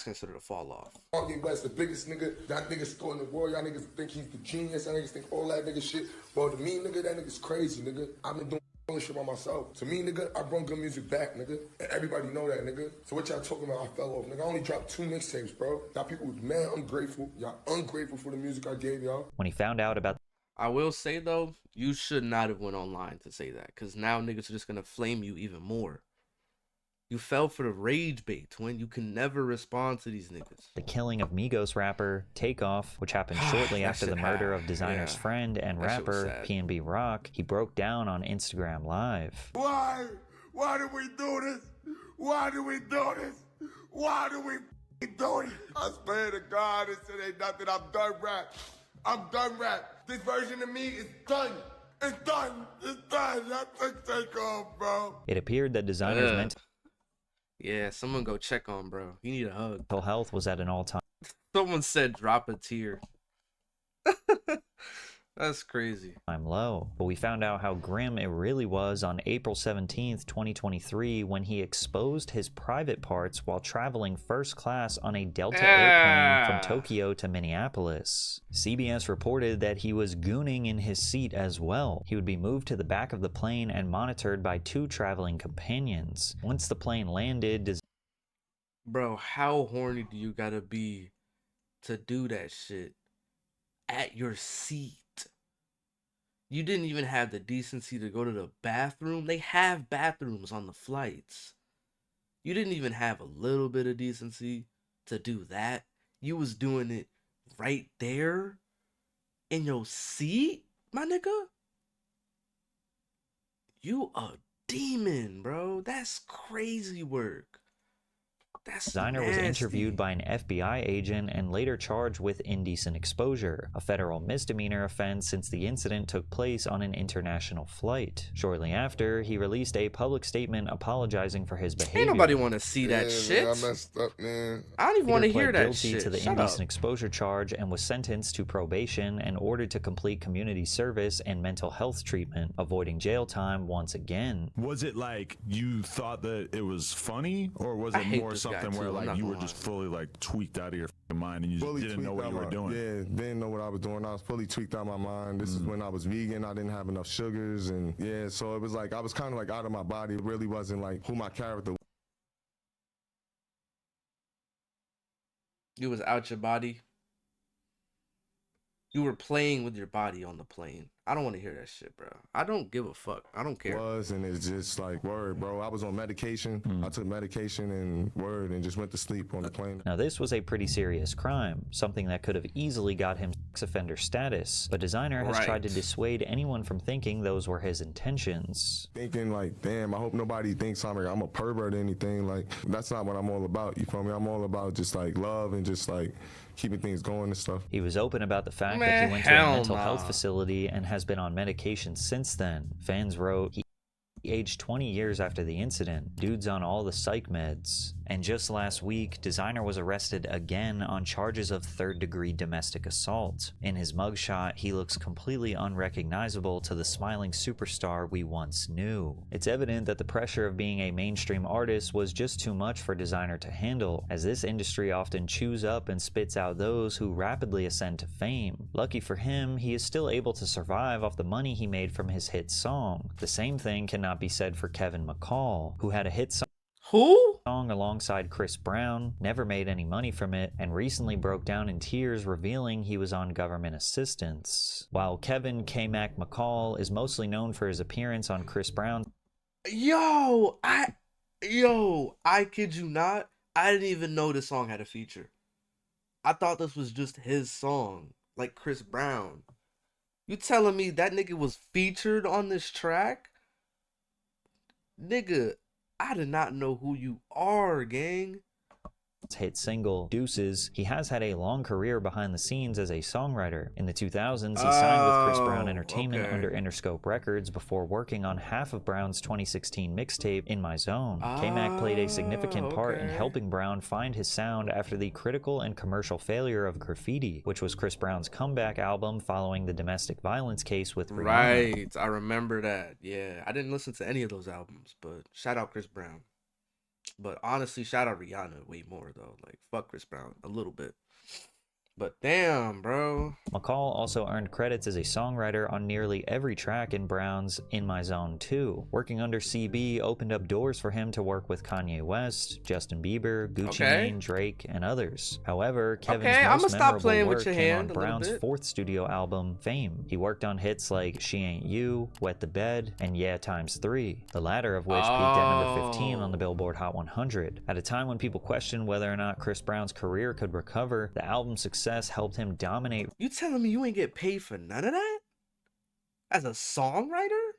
considered a fall off. Kanye West, the biggest nigga. That nigga's still in the world. Y'all niggas think he's the genius. Y'all niggas think all that nigga shit. Well, to me, nigga, that nigga's crazy, nigga. I've been doing shit by myself. To me, nigga, I brought good music back, nigga. And everybody know that, nigga. So what y'all talking about? I fell off, nigga. I only dropped 2 mixtapes, bro. Y'all people was mad ungrateful. Y'all ungrateful for the music I gave y'all. When he found out about I will say though, you should not have went online to say that, because now niggas are just gonna flame you even more. You fell for the rage bait, twin. You can never respond to these niggas. the killing of Migos rapper Takeoff, which happened shortly That after the shit murder happened, of Designer's yeah. friend and That shit was rapper sad. PNB Rock, he broke down on Instagram Live. Why? Why did we do this? Why did we do this? Why do we do it? I swear to God, this shit ain't nothing. I'm done rap. I'm done rap. This version of me is done. It's done. It's done. That's Takeoff, bro. It appeared that Designer's Ugh. mental Yeah, someone go check on bro. He need a hug. health was at an all-time Someone said drop a tear. That's crazy. low. But we found out how grim it really was on April 17th, 2023, when he exposed his private parts while traveling first class on a Delta airplane from Tokyo to Minneapolis. CBS reported that he was gooning in his seat as well. He would be moved to the back of the plane and monitored by 2 traveling companions. Once the plane landed, Bro, how horny do you gotta be to do that shit at your seat? You didn't even have the decency to go to the bathroom. They have bathrooms on the flights. You didn't even have a little bit of decency to do that. You was doing it right there in your seat, my nigga. You a demon, bro. That's crazy work. That's Designer was nasty. interviewed by an FBI agent and later charged with indecent exposure, a federal misdemeanor offense since the incident took place on an international flight. Shortly after, he released a public statement apologizing for his behavior. Ain't nobody want to see that shit. Man, I messed up, man. I don't even Peter want to pled hear that guilty shit. to the Shut indecent up. exposure charge and was sentenced to probation and ordered to complete community service and mental health treatment, avoiding jail time once again. Was it like you thought that it was funny, or was I it hate more this guy, something where too, I'm like not you gonna were just lie. fully like tweaked out of your f***ing mind and you just Fully didn't know tweaked what you out were my- doing? Yeah, didn't know what I was doing. I was fully tweaked out my mind. This is when I was vegan. I didn't have enough sugars, and yeah, so it was like I was kind of like out of my body. It really wasn't like who my character was. You was out your body. You were playing with your body on the plane. I don't want to hear that shit, bro. I don't give a fuck. I don't care. Was, and it's just like word, bro. I was on medication. I took medication and word, and just went to sleep on the plane. Now, this was a pretty serious crime, something that could have easily got him sex offender status, but Designer has tried to Right. dissuade anyone from thinking those were his intentions. Thinking like, damn, I hope nobody thinks I'm a pervert or anything. Like, that's not what I'm all about. You feel me? I'm all about just like love and just like keeping things going and stuff. He was open about the fact that Man, he went to a hell mental health nah. facility and has been on medication since then. Fans wrote, he aged 20 years after the incident. Dude's on all the psych meds. And just last week, Designer was arrested again on charges of third-degree domestic assault. In his mugshot, he looks completely unrecognizable to the smiling superstar we once knew. It's evident that the pressure of being a mainstream artist was just too much for Designer to handle, as this industry often chews up and spits out those who rapidly ascend to fame. Lucky for him, he is still able to survive off the money he made from his hit song. The same thing cannot be said for Kevin McCall, who had a hit song alongside Chris Brown, never made any money from it, and recently broke down in tears revealing he was on government assistance. While Kevin K-Mac McCall is mostly known for his appearance on Chris Brown's Yo, I kid you not. I didn't even know this song had a feature. I thought this was just his song, like Chris Brown. You telling me that nigga was featured on this track? Nigga, I did not know who you are, gang. hit single Deuces, he has had a long career behind the scenes as a songwriter. In the 2000s, he signed with Chris Brown Entertainment under Interscope Records before working on half of Brown's 2016 mixtape, In My Zone. K-Mac played a significant part in helping Brown find his sound after the critical and commercial failure of Graffiti, which was Chris Brown's comeback album following the domestic violence case with Rihanna. Right, I remember that. Yeah, I didn't listen to any of those albums, but shout out Chris Brown. But honestly, shout out Rihanna way more though. Like fuck Chris Brown a little bit. But damn, bro. McCall also earned credits as a songwriter on nearly every track in Brown's In My Zone 2. Working under CB opened up doors for him to work with Kanye West, Justin Bieber, Gucci Mane, Drake, and others. However, Kevin's most memorable work came on Brown's fourth studio album, Fame. He worked on hits like She Ain't You, Wet the Bed, and Yeah x3, the latter of which peaked at number 15 on the Billboard Hot 100. At a time when people questioned whether or not Chris Brown's career could recover, the album's success helped him dominate. You telling me you ain't get paid for none of that? As a songwriter?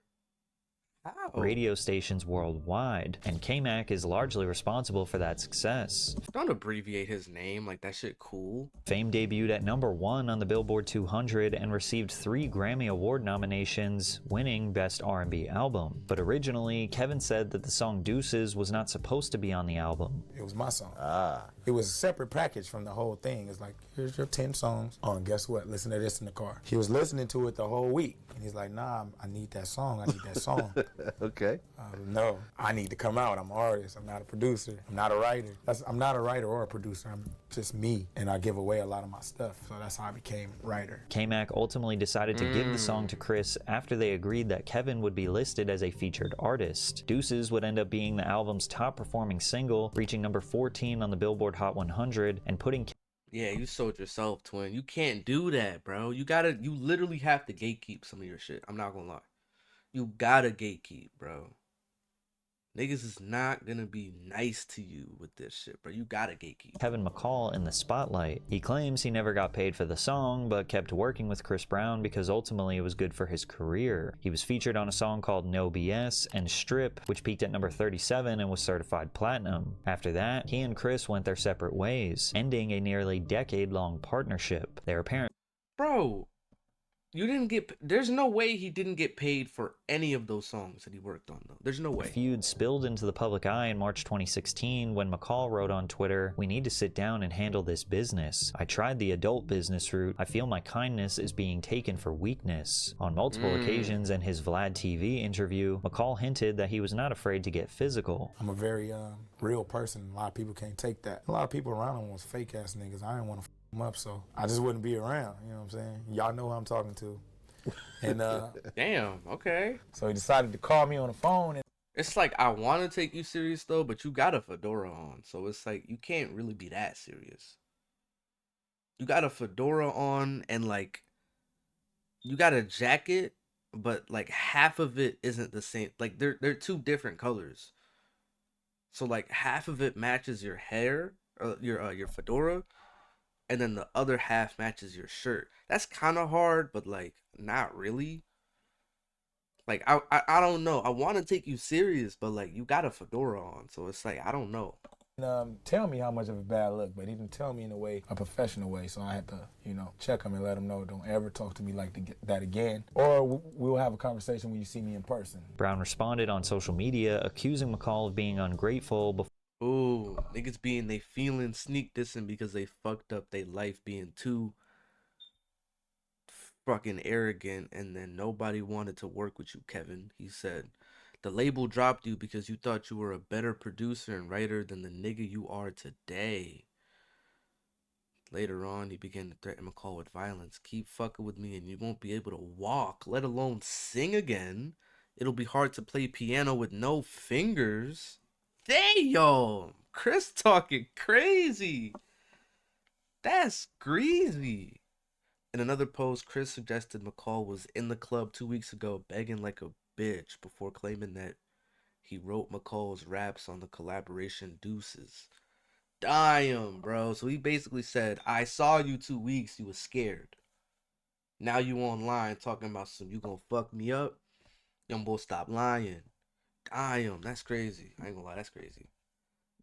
How? Radio stations worldwide, and K-Mac is largely responsible for that success. Don't abbreviate his name, like that shit cool. Fame debuted at number 1 on the Billboard 200 and received 3 Grammy Award nominations, winning Best R&B Album. But originally, Kevin said that the song Deuces was not supposed to be on the album. It was my song. It was a separate package from the whole thing. It's like, here's your 10 songs. Oh, and guess what? Listen to this in the car. He was listening to it the whole week. And he's like, nah, I need that song. I need that song. Okay. No, I need to come out. I'm an artist. I'm not a producer. I'm not a writer. I'm not a writer or a producer. I'm just me. And I give away a lot of my stuff. So that's how I became writer. K-Mac ultimately decided to give the song to Chris after they agreed that Kevin would be listed as a featured artist. Deuces would end up being the album's top performing single, reaching number 14 on the Billboard Hot 100 and putting... Yeah, you sold yourself, twin. You can't do that, bro. You literally have to gatekeep some of your shit. I'm not gonna lie. You gotta gatekeep, bro. Niggas is not gonna be nice to you with this shit, bro. You gotta gatekeep. Kevin McCall in the spotlight. He claims he never got paid for the song, but kept working with Chris Brown because ultimately it was good for his career. He was featured on a song called No BS and Strip, which peaked at number 37 and was certified platinum. After that, he and Chris went their separate ways, ending a nearly decade-long partnership. Their apparent... Bro, you didn't get... There's no way he didn't get paid for any of those songs that he worked on, though. There's no way. Feud spilled into the public eye in March 2016 when McCall wrote on Twitter, "We need to sit down and handle this business. I tried the adult business route. I feel my kindness is being taken for weakness." On multiple occasions in his Vlad TV interview, McCall hinted that he was not afraid to get physical. I'm a very real person. A lot of people can't take that. A lot of people around him was fake ass niggas. I didn't want to them up, so I just wouldn't be around. You know what I'm saying? Y'all know who I'm talking to. And damn, okay. So he decided to call me on the phone. And it's like, I want to take you serious though, but you got a fedora on, so it's like you can't really be that serious. You got a fedora on and like you got a jacket, but like half of it isn't the same. Like they're two different colors. So like half of it matches your hair, your fedora, and then the other half matches your shirt. That's kind of hard, but like not really. Like I don't know. I want to take you serious, but like you got a fedora on, so it's like I don't know. Tell me how much of a bad look, but he didn't tell me in a professional way. So I had to, check him and let him know, don't ever talk to me like that again, or we'll have a conversation when you see me in person. Brown responded on social media, accusing McCall of being ungrateful. Ooh, niggas they feeling sneak dissing because they fucked up their life being too fucking arrogant, and then nobody wanted to work with you, Kevin. He said, "The label dropped you because you thought you were a better producer and writer than the nigga you are today." Later on, he began to threaten McCall with violence. "Keep fucking with me and you won't be able to walk, let alone sing again. It'll be hard to play piano with no fingers." Damn, Chris talking crazy. That's greasy. In another post, Chris suggested McCall was in the club 2 weeks ago begging like a bitch before claiming that he wrote McCall's raps on the collaboration Deuces. Damn, bro. So he basically said, I saw you 2 weeks, you was scared. Now you online talking about some you gonna fuck me up? Young boy, stop lying. Damn, that's crazy. I ain't gonna lie, that's crazy.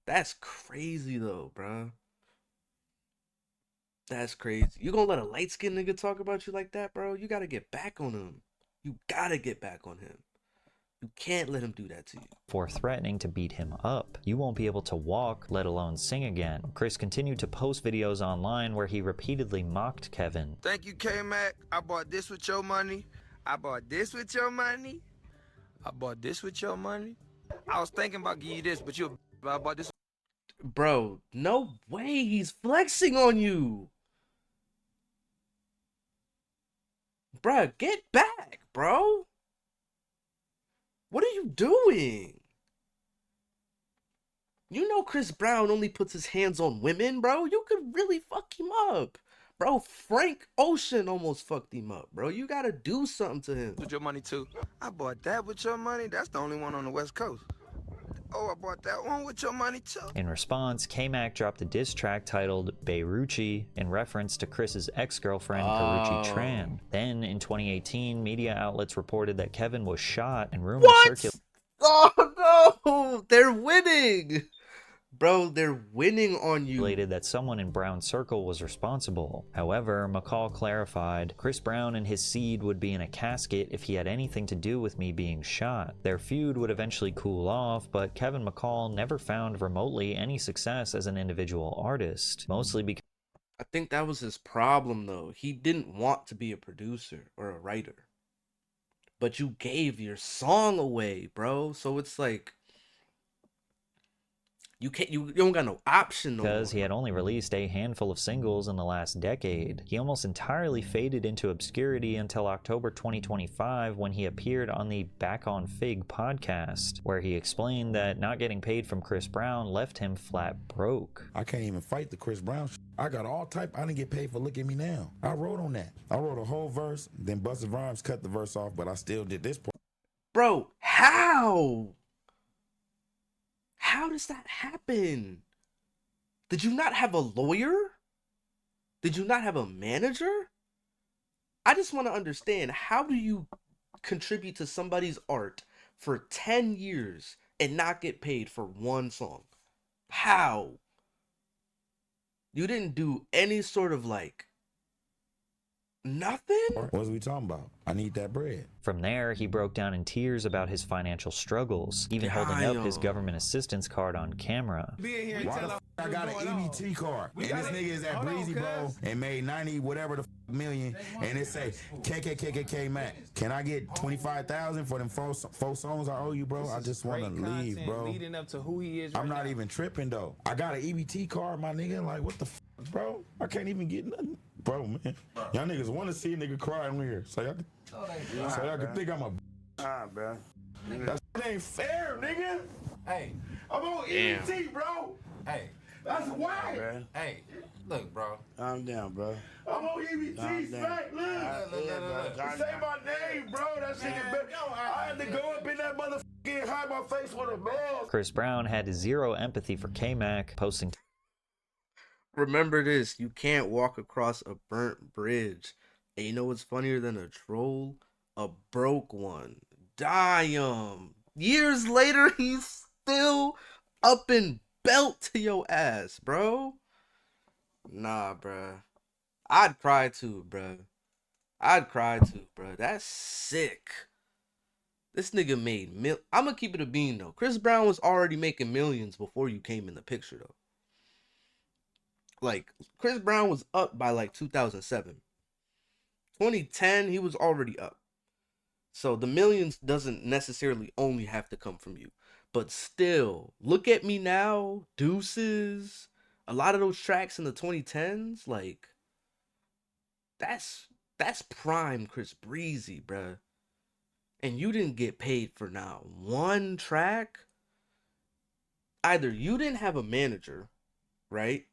That's crazy though, bro. That's crazy. You gonna let a light-skinned nigga talk about you like that, bro? You gotta get back on him. You gotta get back on him. You can't let him do that to you. For threatening to beat him up. You won't be able to walk, let alone sing again. Chris continued to post videos online where he repeatedly mocked Kevin. Thank you, K-Mac. I bought this with your money. I bought this with your money. I bought this with your money. I was thinking about giving you this, but you're but I bought this. Bro, no way. He's flexing on you. Bruh, get back, bro. What are you doing? You know Chris Brown only puts his hands on women, bro. You could really fuck him up. Bro, Frank Ocean almost fucked him up, bro. You gotta do something to him. With your money too. I bought that with your money. That's the only one on the West Coast. Oh, I bought that one with your money too. In response, K-Mac dropped a diss track titled Beirucci in reference to Chris's ex-girlfriend Karrueche Tran. Then, in 2018, media outlets reported that Kevin was shot and rumors circulated. Oh no! They're winning! Bro, they're winning on you. That someone in Brown's circle was responsible. However, McCall clarified, Chris Brown and his seed would be in a casket if he had anything to do with me being shot. Their feud would eventually cool off, but Kevin McCall never found remotely any success as an individual artist, mostly because I think that was his problem, though. He didn't want to be a producer or a writer. But you gave your song away, bro. So it's like, you don't got no option no more. Because he had only released a handful of singles in the last decade. He almost entirely faded into obscurity until October 2025 when he appeared on the Back on Fig podcast, where he explained that not getting paid from Chris Brown left him flat broke. I can't even fight the Chris Brown shit. I got all type. I didn't get paid for Look at Me Now. I wrote on that. I wrote a whole verse, then Busta Rhymes cut the verse off, but I still did this part. Bro, how? How does that happen? Did you not have a lawyer? Did you not have a manager? I just want to understand, how do you contribute to somebody's art for 10 years and not get paid for one song? How? You didn't do any sort of like nothing? What was we talking about? I need that bread. From there, he broke down in tears about his financial struggles, even holding up his government assistance card on camera. Why the f I got an EBT card? And this nigga is at Breezy, bro, and made 90 whatever the f million, and it say KKKKK Mac. Can I get 25,000 for them four songs I owe you, bro? I just want to leave, bro. Leading up to who he is I'm not even tripping though. I got an EBT card, my nigga. Like what the f, bro? I can't even get nothing, bro, man. Y'all niggas want to see a nigga cry on here, so y'all can think I'm a bro. That shit ain't fair, nigga. Hey, I'm on EBT, bro. Hey, that's whack. Hey, look, bro. Calm down, bro. I'm on EBT, smack, look. Say my name, bro. That shit is better. I had to go up in that motherfucker and hide my face with a mask. Chris Brown had zero empathy for K-Mac, posting, Remember this, you can't walk across a burnt bridge. And you know what's funnier than a troll? A broke one. Damn. Years later, he's still up in belt to your ass, bro. Nah, bruh. I'd cry too, bruh. I'd cry too, bruh. That's sick. This nigga made I'm gonna keep it a bean, though. Chris Brown was already making millions before you came in the picture, though. Like, Chris Brown was up by, like, 2007. 2010, he was already up. So the millions doesn't necessarily only have to come from you. But still, Look at Me Now, Deuces, a lot of those tracks in the 2010s, like, that's prime Chris Breezy, bruh. And you didn't get paid for not one track. Either you didn't have a manager, right?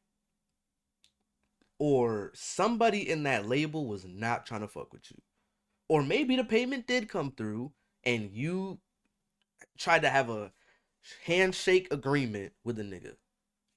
Or somebody in that label was not trying to fuck with you. Or maybe the payment did come through and you tried to have a handshake agreement with a nigga.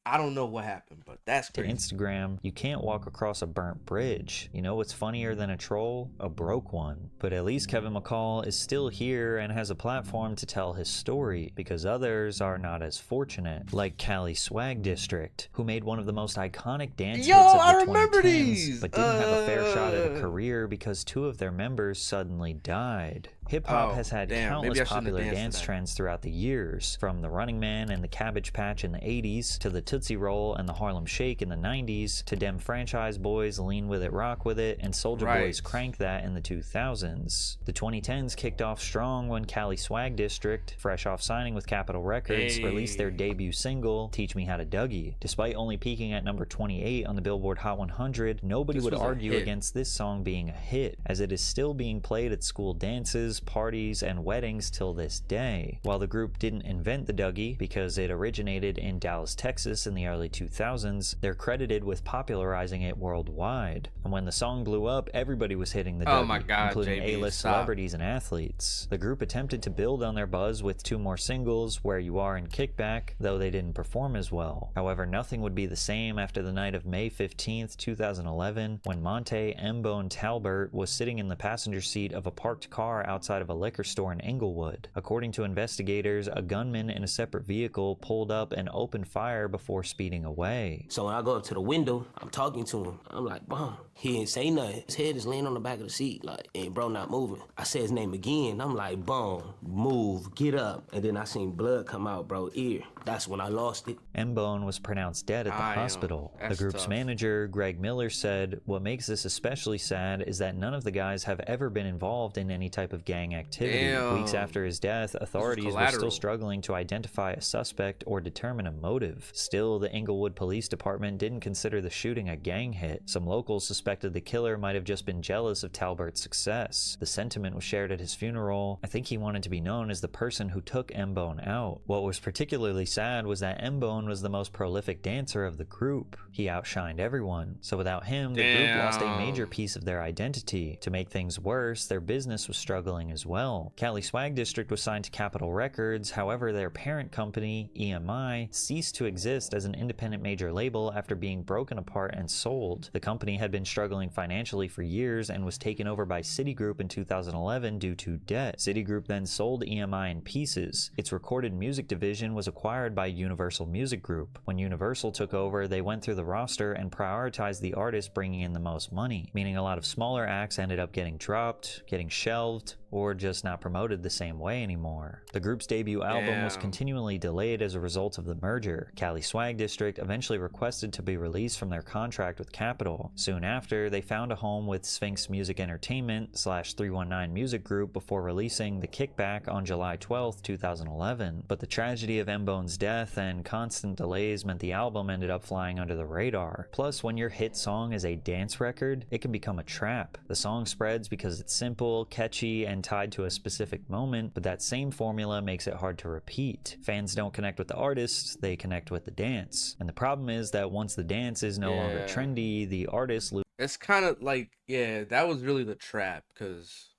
I don't know what happened, but that's to crazy. Instagram, you can't walk across a burnt bridge. You know what's funnier than a troll? A broke one. But at least Kevin McCall is still here and has a platform to tell his story, because others are not as fortunate, like Cali Swag District, who made one of the most iconic dance hits of the I remember 2010s, these! but didn't have a fair shot at a career because two of their members suddenly died. Hip-hop Oh, has had damn. countless Maybe I shouldn't have popular danced to dance that. trends throughout the years, from the Running Man and the Cabbage Patch in the 80s, to the Tootsie Roll and the Harlem Shake in the 90s, to Dem Franchise Boys' Lean With It, Rock With It, and Soulja Boy's Right. Crank That in the 2000s. The 2010s kicked off strong when Cali Swag District, fresh off signing with Capitol Records, released their debut single, Teach Me How to Dougie. Despite only peaking at number 28 on the Billboard Hot 100, nobody This would was a argue hit. against this song being a hit, as it is still being played at school dances, parties, and weddings till this day. While the group didn't invent the Dougie, because it originated in Dallas, Texas in the early 2000s, they're credited with popularizing it worldwide. And when the song blew up, everybody was hitting the Dougie, Oh my God, including JB, A-list stop. celebrities and athletes. The group attempted to build on their buzz with 2 more singles, Where You Are and Kickback, though they didn't perform as well. However, nothing would be the same after the night of May 15th, 2011, when Monte M-Bone Talbert was sitting in the passenger seat of a parked car outside of a liquor store in Inglewood. According to investigators, a gunman in a separate vehicle pulled up and opened fire before speeding away. So when I go up to the window, I'm talking to him. I'm like, "Bum." He ain't say nothing. His head is laying on the back of the seat, like, and bro not moving. I say his name again. I'm like, "Bum, move, get up." And then I seen blood come out, bro, ear. That's when I lost it. M-Bone was pronounced dead at the hospital. The That's group's tough. manager, Greg Miller, said, "What makes this especially sad is that none of the guys have ever been involved in any type of gang activity." Damn. Weeks after his death, authorities were collateral. still struggling to identify a suspect or determine a motive. Still, the Inglewood Police Department didn't consider the shooting a gang hit. Some locals suspected the killer might have just been jealous of Talbert's success. The sentiment was shared at his funeral. "I think he wanted to be known as the person who took M-Bone out." What was particularly sad was that M-Bone was the most prolific dancer of the group. He outshined everyone. So without him, the group lost a major Damn. piece of their identity. To make things worse, their business was struggling as well. Cali Swag District was signed to Capitol Records, however their parent company, EMI, ceased to exist as an independent major label after being broken apart and sold. The company had been struggling financially for years and was taken over by Citigroup in 2011 due to debt. Citigroup then sold EMI in pieces. Its recorded music division was acquired by Universal Music Group. When Universal took over, they went through the roster and prioritized the artists bringing in the most money, meaning a lot of smaller acts ended up getting dropped, getting shelved, or just not promoted the same way anymore. The group's debut album was Damn. continually delayed as a result of the merger. Cali Swag District eventually requested to be released from their contract with Capitol. Soon after, they found a home with Sphinx Music Entertainment / 319 Music Group before releasing The Kickback on July 12, 2011. But the tragedy of M-Bone's death and constant delays meant the album ended up flying under the radar. Plus, when your hit song is a dance record, it can become a trap. The song spreads because it's simple, catchy, and tied to a specific moment, but that same formula makes it hard to repeat. Fans don't connect with the artists, they connect with the dance. And the problem is that once the dance is no longer Yeah. trendy, the artist It's kind of like, yeah, that was really the trap, because,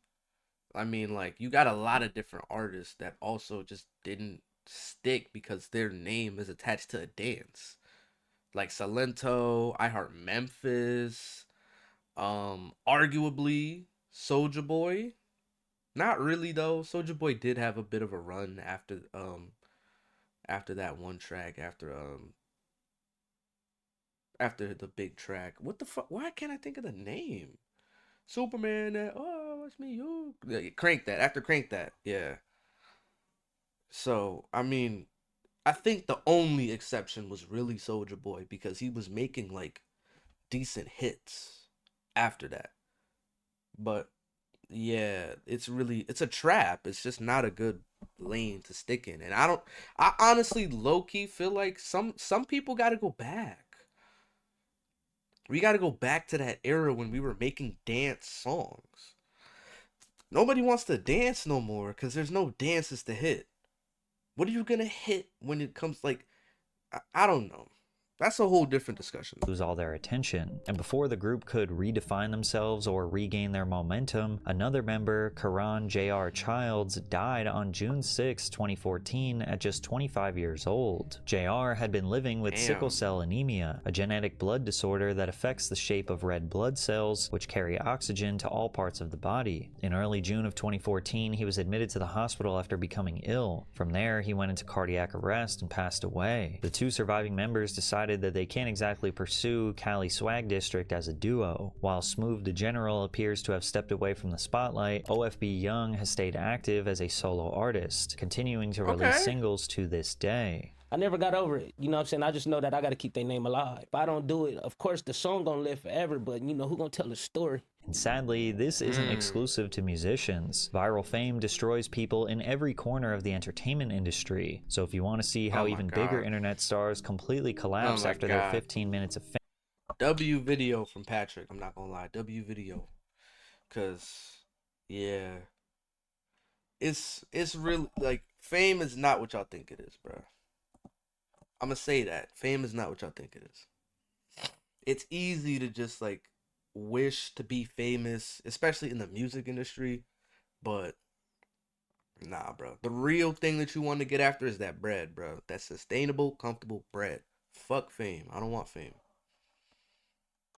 I mean, like, you got a lot of different artists that also just didn't stick because their name is attached to a dance. Like Salento, I Heart Memphis, arguably Soulja Boy. Not really though. Soulja Boy did have a bit of a run after that one track, after the big track. What the fuck? Why can't I think of the name? Superman, oh, it's me, you. Yeah, Crank That. After Crank That, yeah. So, I mean, I think the only exception was really Soulja Boy because he was making like decent hits after that. But yeah, it's a trap. It's just not a good lane to stick in. And I honestly low-key feel like some people got to go back. We got to go back to that era when we were making dance songs. Nobody wants to dance no more because there's no dances to hit. What are you going to hit when it comes, like, I don't know. That's a whole different discussion. lose all their attention. And before the group could redefine themselves or regain their momentum, another member, Karan J.R. Childs, died on June 6, 2014 at just 25 years old. J.R. had been living with sickle cell anemia, a genetic blood disorder that affects the shape of red blood cells, which carry oxygen to all parts of the body. In early June of 2014, he was admitted to the hospital after becoming ill. From there, he went into cardiac arrest and passed away. The two surviving members decided decided that they can't exactly pursue Cali Swag District as a duo. While Smooth the General appears to have stepped away from the spotlight, OFB Young has stayed active as a solo artist, continuing to release singles to this day. I never got over it. You know what I'm saying? I just know that I got to keep their name alive. If I don't do it, of course, the song gonna live forever, but you know, who gonna tell the story? And sadly, this isn't exclusive to musicians. Viral fame destroys people in every corner of the entertainment industry. So if you want to see how even bigger internet stars completely collapse after their 15 minutes of fame. W video from Patrick. I'm not gonna lie. W video. Cause yeah. It's really like fame is not what y'all think it is, bro. I'm gonna say that. Fame is not what y'all think it is. It's easy to just like wish to be famous, especially in the music industry, but nah, bro. The real thing that you want to get after is that bread, bro. That sustainable, comfortable bread. Fuck fame. I don't want fame.